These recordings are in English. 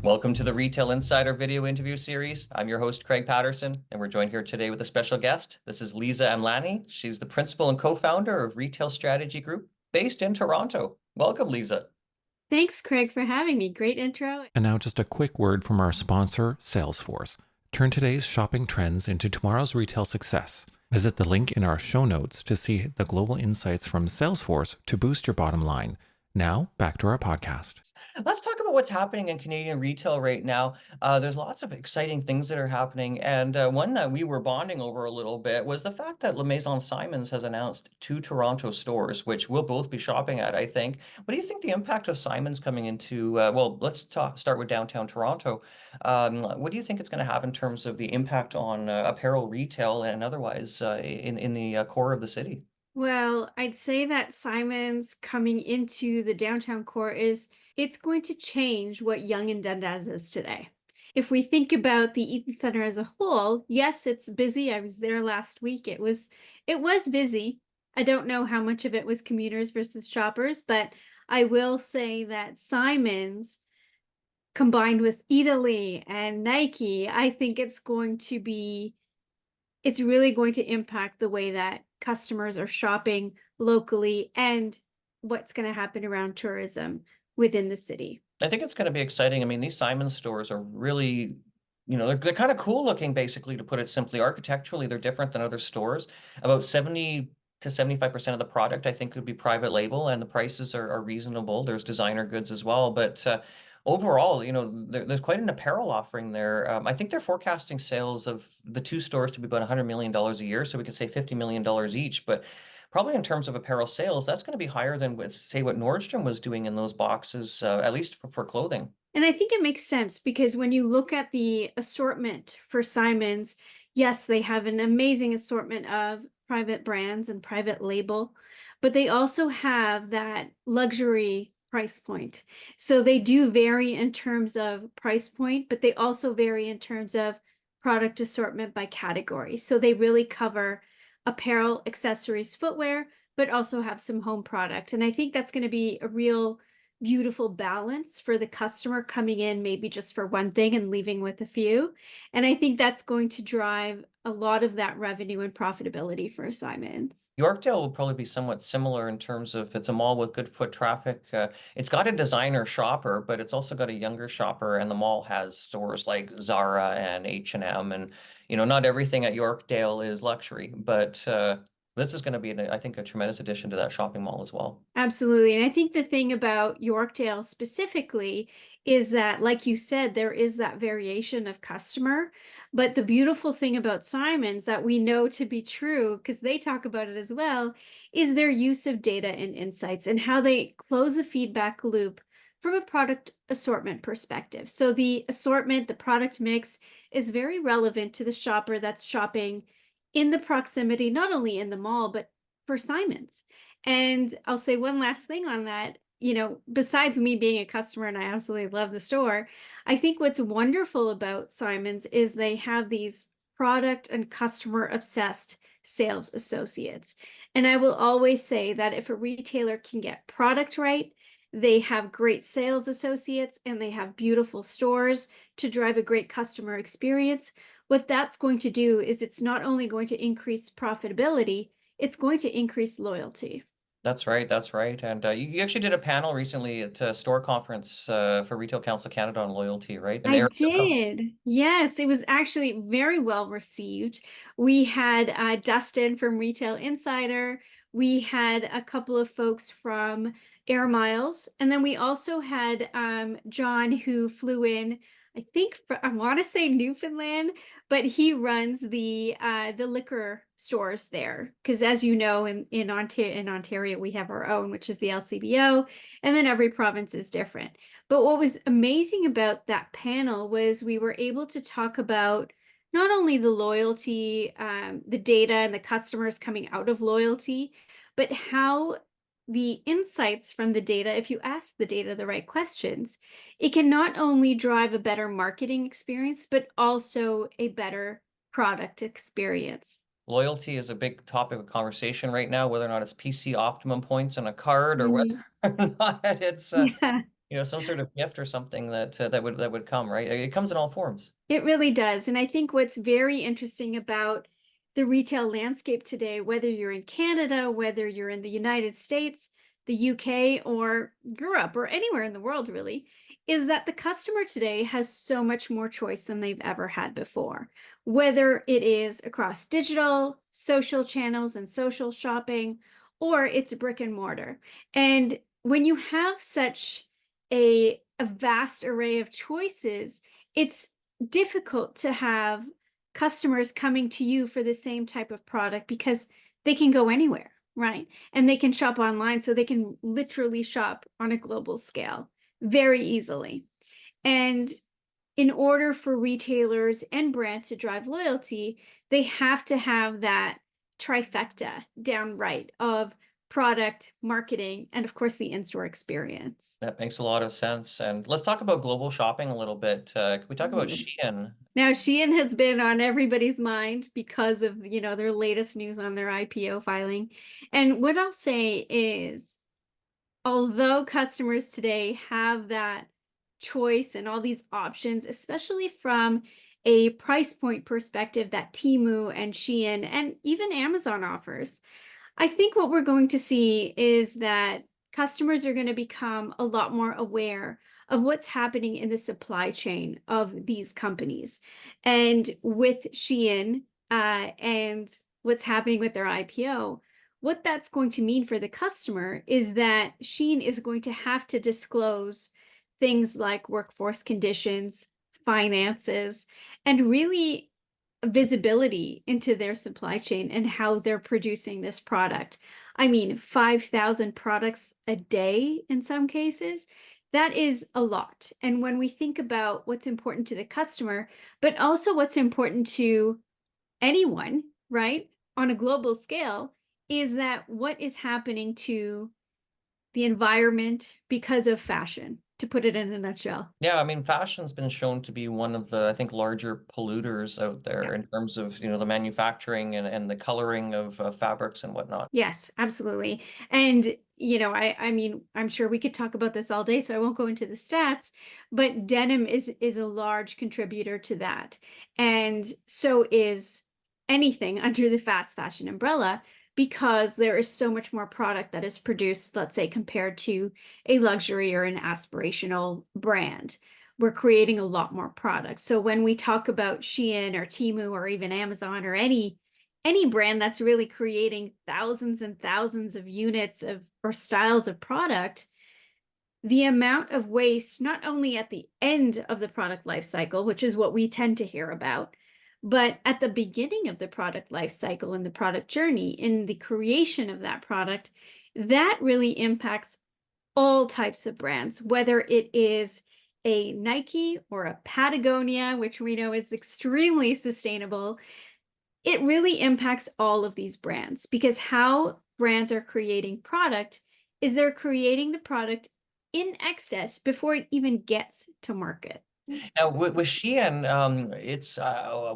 Welcome to the Retail Insider video interview series. I'm your host, Craig Patterson, and we're joined here today with a special guest. This is Liza Amlani. She's the principal and co-founder of Retail Strategy Group based in Toronto. Welcome, Liza. Thanks, Craig, for having me. Great intro. And now just a quick word from our sponsor, Salesforce. Turn today's shopping trends into tomorrow's retail success. Visit the link in our show notes to see the global insights from Salesforce to boost your bottom line. Now, back to our podcast. Let's talk about what's happening in Canadian retail right now. There's lots of exciting things that are happening. And one that we were bonding over a little bit was the fact that Maison Simons has announced 2 Toronto stores, which we'll both be shopping at, I think. What do you think the impact of Simons coming into, let's start with downtown Toronto. What do you think it's going to have in terms of the impact on apparel retail and otherwise in the core of the city? Well, I'd say that Simon's coming into the downtown core it's going to change what Yonge and Dundas is today. If we think about the Eaton Center as a whole, yes, it's busy. I was there last week. It was busy. I don't know how much of it was commuters versus shoppers, but I will say that Simon's combined with Italy and Nike, I think it's really going to impact the way that customers are shopping locally and what's going to happen around tourism within the city. I think it's going to be exciting. I mean, these Simon stores are really, they're kind of cool looking, basically, to put it simply. Architecturally, they're different than other stores. About 70 to 75% of the product, I think, would be private label, and the prices are reasonable. There's designer goods as well. But overall, there's quite an apparel offering there. I think they're forecasting sales of the two stores to be about $100 million a year. So we could say $50 million each. But probably in terms of apparel sales, that's going to be higher than say what Nordstrom was doing in those boxes, at least for clothing. And I think it makes sense because when you look at the assortment for Simon's, yes, they have an amazing assortment of private brands and private label, but they also have that luxury price point. So they do vary in terms of price point, but they also vary in terms of product assortment by category. So they really cover apparel, accessories, footwear, but also have some home product. And I think that's going to be a real beautiful balance for the customer coming in maybe just for one thing and leaving with a few. And I think that's going to drive a lot of that revenue and profitability for Simons. Yorkdale will probably be somewhat similar in terms of it's a mall with good foot traffic. It's got a designer shopper, but it's also got a younger shopper, and the mall has stores like Zara and H&M, and not everything at Yorkdale is luxury, but this is going to be, I think, a tremendous addition to that shopping mall as well. Absolutely. And I think the thing about Yorkdale specifically is that, like you said, there is that variation of customer. But the beautiful thing about Simons that we know to be true, because they talk about it as well, is their use of data and insights and how they close the feedback loop from a product assortment perspective. So the assortment, the product mix is very relevant to the shopper that's shopping in the proximity, not only in the mall, but for Simons. And I'll say one last thing on that, besides me being a customer and I absolutely love the store, I think what's wonderful about Simons is they have these product and customer obsessed sales associates. And I will always say that if a retailer can get product right, they have great sales associates and they have beautiful stores to drive a great customer experience. What that's going to do is it's not only going to increase profitability, it's going to increase loyalty. That's right. That's right. And you actually did a panel recently at a store conference for Retail Council Canada on loyalty, right? And I Eric, did. Yes, it was actually very well received. We had Dustin from Retail Insider. We had a couple of folks from Air Miles. And then we also had John, who flew in, I think, I want to say Newfoundland, but he runs the liquor stores there. Because as you know, in Ontario, we have our own, which is the LCBO, and then every province is different. But what was amazing about that panel was we were able to talk about not only the loyalty, the data and the customers coming out of loyalty, but how the insights from the data, if you ask the data the right questions, it can not only drive a better marketing experience, but also a better product experience. loyalty is a big topic of conversation right now, whether or not it's PC Optimum points on a card or whether Mhm. or not it's Yeah. some sort of gift or something that would come, right? It comes in all forms. It really does. And I think what's very interesting about the retail landscape today, whether you're in Canada, whether you're in the United States, the UK, or Europe, or anywhere in the world, really, is that the customer today has so much more choice than they've ever had before, whether it is across digital, social channels, and social shopping, or it's brick and mortar. And when you have such a vast array of choices, it's difficult to have customers coming to you for the same type of product because they can go anywhere, right? And they can shop online, so they can literally shop on a global scale very easily. And in order for retailers and brands to drive loyalty, they have to have that trifecta down right of product, marketing, and of course the in-store experience. That makes a lot of sense. And let's talk about global shopping a little bit. Can we talk about Ooh. Shein? Now, Shein has been on everybody's mind because of, their latest news on their IPO filing. And what I'll say is, although customers today have that choice and all these options, especially from a price point perspective that Temu and Shein and even Amazon offers, I think what we're going to see is that customers are going to become a lot more aware of what's happening in the supply chain of these companies. And with Shein and what's happening with their IPO, what that's going to mean for the customer is that Shein is going to have to disclose things like workforce conditions, finances, and really visibility into their supply chain and how they're producing this product. I mean, 5,000 products a day in some cases, that is a lot. And when we think about what's important to the customer, but also what's important to anyone, right, on a global scale, is that what is happening to the environment because of fashion, to put it in a nutshell. Yeah, I mean, fashion's been shown to be one of the, I think, larger polluters out Yeah. there in terms of, the manufacturing and the coloring of fabrics and whatnot. Yes, absolutely. And, I mean, I'm sure we could talk about this all day, so I won't go into the stats, but denim is a large contributor to that. And so is anything under the fast fashion umbrella, because there is so much more product that is produced, let's say, compared to a luxury or an aspirational brand. We're creating a lot more product. So when we talk about Shein or Temu or even Amazon or any brand that's really creating thousands and thousands of units of or styles of product, the amount of waste, not only at the end of the product life cycle, which is what we tend to hear about, but at the beginning of the product life cycle and the product journey in the creation of that product, that really impacts all types of brands, whether it is a Nike or a Patagonia, which we know is extremely sustainable. It really impacts all of these brands, because how brands are creating product is they're creating the product in excess before it even gets to market. Now, with Shein,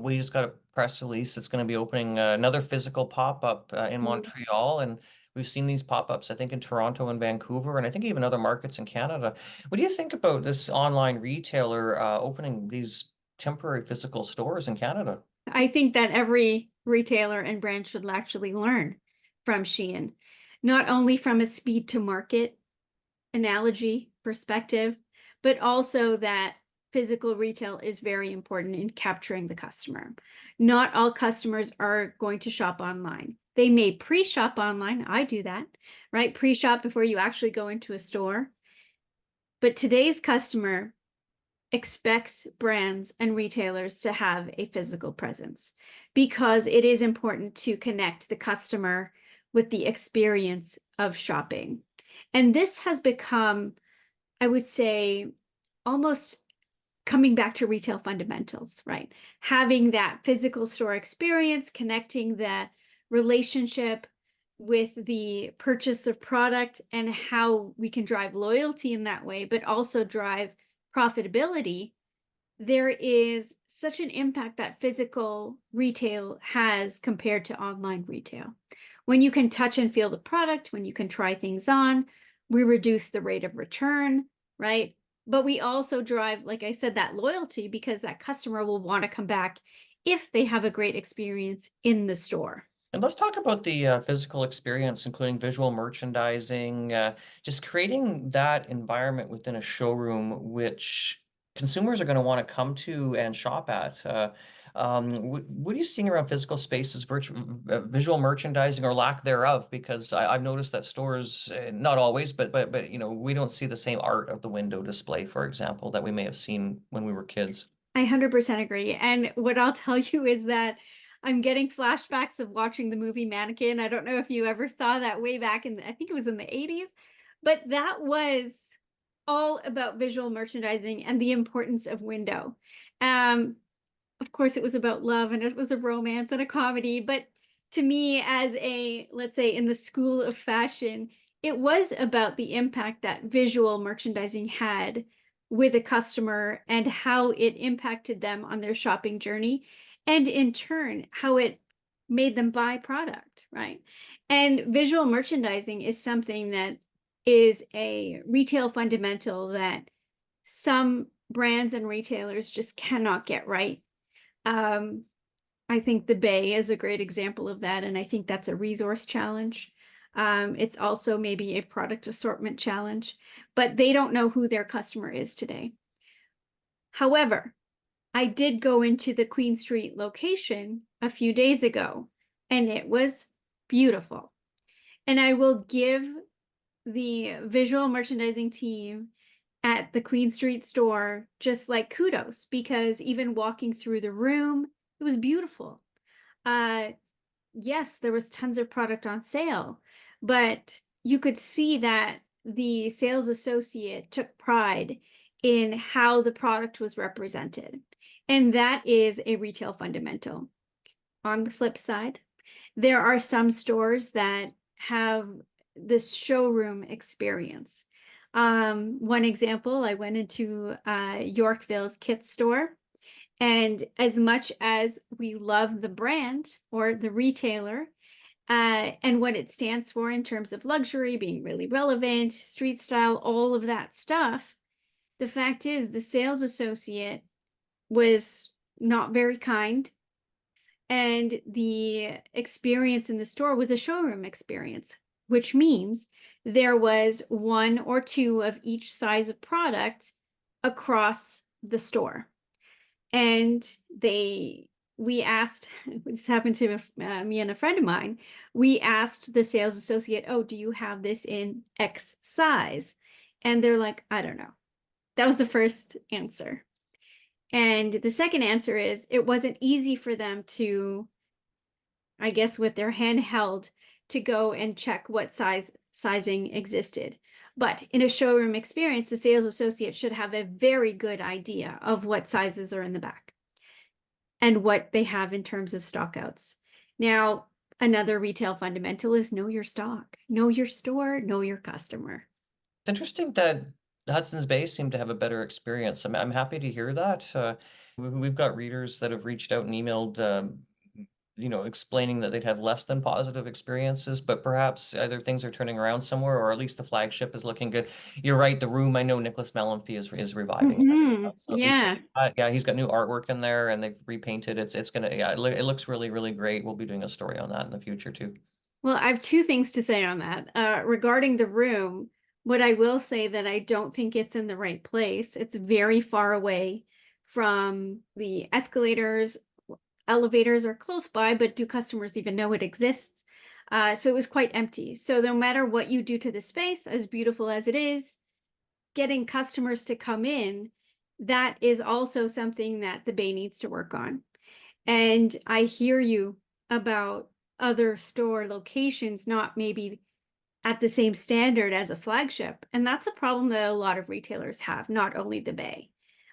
we just got a press release. It's going to be opening another physical pop-up in Mm. Montreal, and we've seen these pop-ups, I think, in Toronto and Vancouver, and I think even other markets in Canada. What do you think about this online retailer opening these temporary physical stores in Canada? I think that every retailer and brand should actually learn from Shein, not only from a speed to market analogy perspective, but also that physical retail is very important in capturing the customer. Not all customers are going to shop online. They may pre-shop online. I do that, right? Pre-shop before you actually go into a store. But today's customer expects brands and retailers to have a physical presence, because it is important to connect the customer with the experience of shopping. And this has become, I would say, almost coming back to retail fundamentals, right? Having that physical store experience, connecting the relationship with the purchase of product, and how we can drive loyalty in that way, but also drive profitability. There is such an impact that physical retail has compared to online retail. When you can touch and feel the product, when you can try things on, we reduce the rate of return, right? But we also drive, like I said, that loyalty because that customer will want to come back if they have a great experience in the store. And let's talk about the physical experience, including visual merchandising, just creating that environment within a showroom, which consumers are going to want to come to and shop at. What are you seeing around physical spaces, visual merchandising or lack thereof? Because I've noticed that stores, not always, but we don't see the same art of the window display, for example, that we may have seen when we were kids. I 100% agree. And what I'll tell you is that I'm getting flashbacks of watching the movie Mannequin. I don't know if you ever saw that way back in, I think it was in the 80s, but that was all about visual merchandising and the importance of window. Um, of course, it was about love and it was a romance and a comedy. But to me, as a, let's say, in the school of fashion, it was about the impact that visual merchandising had with a customer and how it impacted them on their shopping journey. And in turn, how it made them buy product, right? And visual merchandising is something that is a retail fundamental that some brands and retailers just cannot get right. um, I think the Bay is a great example of that, and I think that's a resource challenge. It's also maybe a product assortment challenge, but they don't know who their customer is today. However, I did go into the Queen Street location a few days ago, and it was beautiful. And I will give the visual merchandising team at the Queen Street store just like kudos, because even walking through the room, it was beautiful. Yes, there was tons of product on sale, but you could see that the sales associate took pride in how the product was represented. And that is a retail fundamental. On the flip side, there are some stores that have this showroom experience. One example, I went into Yorkville's Kit store, and as much as we love the brand or the retailer and what it stands for in terms of luxury, being really relevant, street style, all of that stuff, the fact is the sales associate was not very kind, and the experience in the store was a showroom experience, which means there was one or two of each size of product across the store. And we asked, this happened to me and a friend of mine, we asked the sales associate, oh, do you have this in X size? And they're like, I don't know. That was the first answer. And the second answer is it wasn't easy for them to, I guess, with their hand held, to go and check what sizing existed. But in a showroom experience, the sales associate should have a very good idea of what sizes are in the back and what they have in terms of stockouts. Now, another retail fundamental is know your stock, know your store, know your customer. It's interesting that Hudson's Bay seemed to have a better experience. I'm happy to hear that. We've got readers that have reached out and emailed, explaining that they'd had less than positive experiences, but perhaps either things are turning around somewhere, or at least the flagship is looking good. You're right. The room, I know Nicholas Mellonfee is reviving it. So Yeah. he's got new artwork in there, and they've repainted. It's gonna, yeah, it looks really, really great. We'll be doing a story on that in the future too. Well, I have two things to say on that. Regarding the room, what I will say that I don't think it's in the right place. It's very far away from the escalators. Elevators are close by, but do customers even know it exists? So it was quite empty. So no matter what you do to the space, as beautiful as it is, getting customers to come in, that is also something that the Bay needs to work on. And I hear you about other store locations not maybe at the same standard as a flagship. And that's a problem that a lot of retailers have, not only the Bay,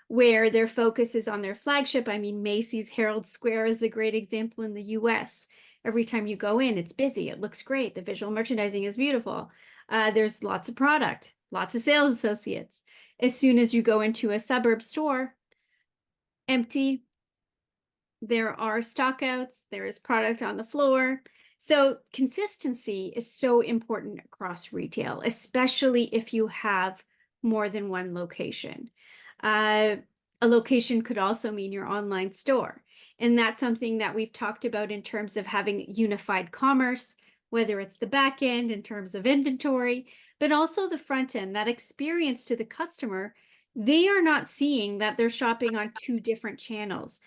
where their focus is on their flagship. I mean, Macy's Herald Square is a great example in the US. Every time you go in, it's busy, it looks great, the visual merchandising is beautiful. There's lots of product, lots of sales associates. As soon as you go into a suburb store, empty. There are stockouts, there is product on the floor. So consistency is so important across retail, especially if you have more than one location. A location could also mean your online store. And that's something that we've talked about in terms of having unified commerce, whether it's the back end in terms of inventory, but also the front end, that experience to the customer. They are not seeing that they're shopping on two different channels.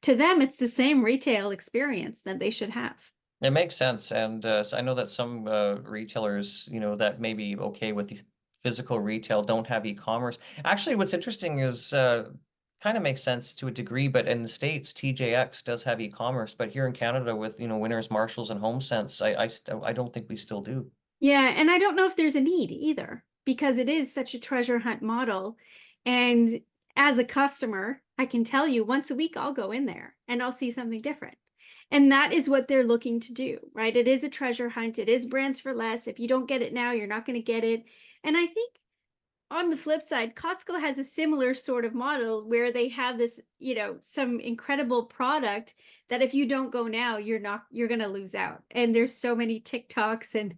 To them, it's the same retail experience that they should have. It makes sense. And so I know that some retailers, that may be okay with the physical retail don't have e-commerce. Actually, what's interesting is kind of makes sense to a degree, but in the States, TJX does have e-commerce, but here in Canada with, Winners, Marshalls, and HomeSense, I don't think we still do. Yeah, and I don't know if there's a need either, because it is such a treasure hunt model. And as a customer, I can tell you once a week, I'll go in there and I'll see something different. And that is what they're looking to do, right? It is a treasure hunt. It is brands for less. If you don't get it now, you're not going to get it. And I think on the flip side, Costco has a similar sort of model where they have this, some incredible product that if you don't go now, you're going to lose out. And there's so many TikToks and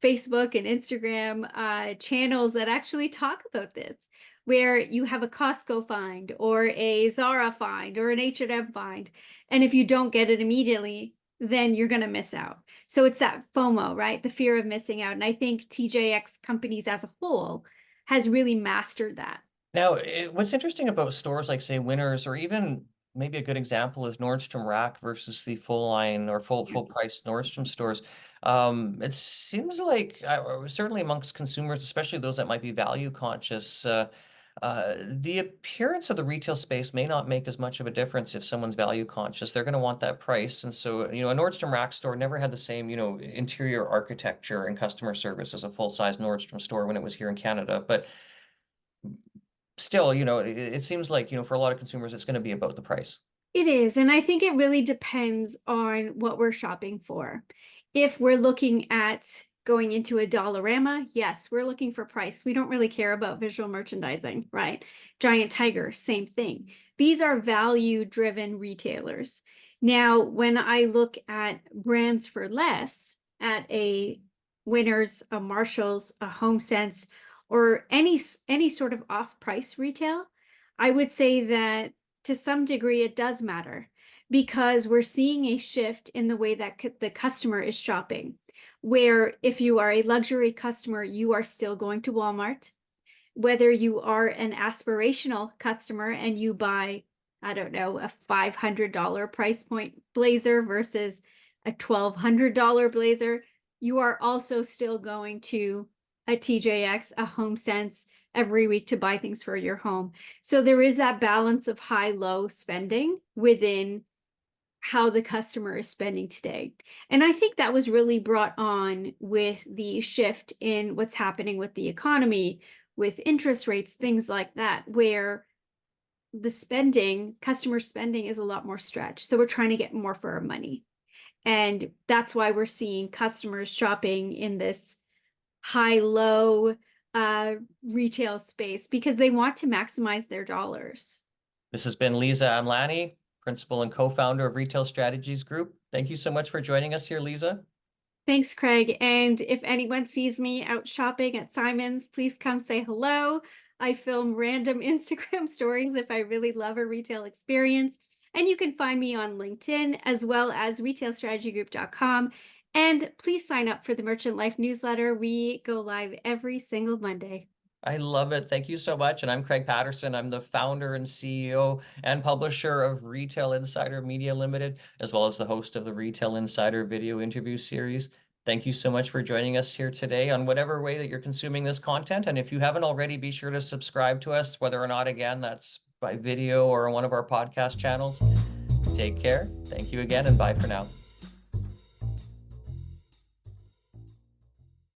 Facebook and Instagram channels that actually talk about this, where you have a Costco find or a Zara find or an H&M find. And if you don't get it immediately, then you're going to miss out. So it's that FOMO, right? The fear of missing out. And I think TJX companies as a whole has really mastered that. Now, what's interesting about stores like, say, Winners, or even maybe a good example is Nordstrom Rack versus the full line or full price Nordstrom stores. It seems like certainly amongst consumers, especially those that might be value conscious, the appearance of the retail space may not make as much of a difference if someone's value conscious. They're going to want that price. And so, a Nordstrom Rack store never had the same, interior architecture and customer service as a full-size Nordstrom store when it was here in Canada. But still, it seems like, for a lot of consumers, it's going to be about the price. It is. And I think it really depends on what we're shopping for. If we're looking at going into a Dollarama, yes, we're looking for price. We don't really care about visual merchandising, right? Giant Tiger, same thing. These are value-driven retailers. Now, when I look at brands for less at a Winners, a Marshalls, a HomeSense, or any sort of off-price retail, I would say that to some degree it does matter, because we're seeing a shift in the way that the customer is shopping, where if you are a luxury customer, you are still going to Walmart. Whether you are an aspirational customer and you buy, I don't know, a $500 price point blazer versus a $1,200 blazer, you are also still going to a TJX, a HomeSense every week to buy things for your home. So there is that balance of high-low spending within how the customer is spending today. And I think that was really brought on with the shift in what's happening with the economy, with interest rates, things like that, where the customer spending is a lot more stretched. So we're trying to get more for our money. And that's why we're seeing customers shopping in this high-low retail space, because they want to maximize their dollars. This has been Liza Amlani, principal and co-founder of Retail Strategies Group. Thank you so much for joining us here, Liza. Thanks, Craig. And if anyone sees me out shopping at Simons, please come say hello. I film random Instagram stories if I really love a retail experience. And you can find me on LinkedIn as well as retailstrategygroup.com. And please sign up for the Merchant Life newsletter. We go live every single Monday. I love it. Thank you so much. And I'm Craig Patterson. I'm the founder and CEO and publisher of Retail Insider Media Limited, as well as the host of the Retail Insider video interview series. Thank you so much for joining us here today on whatever way that you're consuming this content. And if you haven't already, be sure to subscribe to us, whether or not, again, that's by video or on one of our podcast channels. Take care. Thank you again, and bye for now.